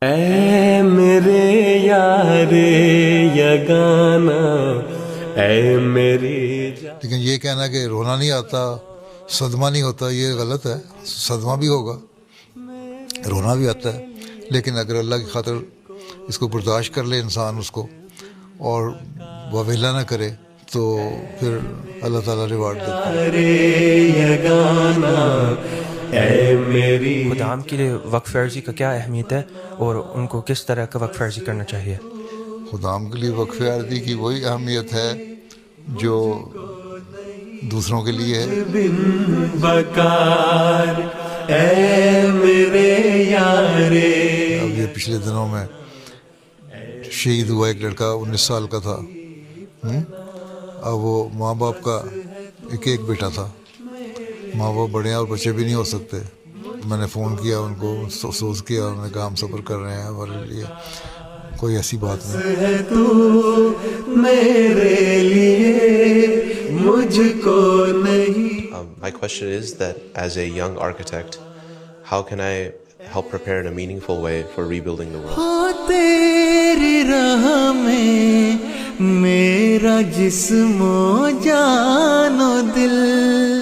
اے میرے یار یگانا اے میری جان. لیکن یہ کہنا کہ رونا نہیں آتا، صدمہ نہیں ہوتا، یہ غلط ہے. صدمہ بھی ہوگا، رونا بھی آتا ہے، لیکن اگر اللہ کی خاطر اس کو برداشت کر لے انسان اس کو اور واویلا نہ کرے تو پھر اللہ تعالیٰ ریوارڈ دیتا ہے. یگانا اے میری. خدام کے لیے وقف عرضی کا کیا اہمیت ہے اور ان کو کس طرح کا وقف عرضی کرنا چاہیے؟ خدام کے لیے وقف عرضی کی وہی اہمیت ہے جو دوسروں کے لیے ہے. بن بکار اے میرے یارے. اب یہ پچھلے دنوں میں شہید ہوا ایک لڑکا 19 سال کا تھا. اب وہ ماں باپ کا ایک بیٹا تھا. ماں باپ بڑے ہیں اور بچے بھی نہیں ہو سکتے. میں نے فون کیا ان کو، افسوس کیا، انہوں نے کہا ہم صبر کر رہے ہیں ہمارے لیے، کوئی ایسی بات نہیں. ہے تو میرے لیے مجھ کو نہیں. My question is that as a young architect, how can I help prepare in a meaningful way for rebuilding the world? ہو تیری راہ میں میرا جسم و جان و دل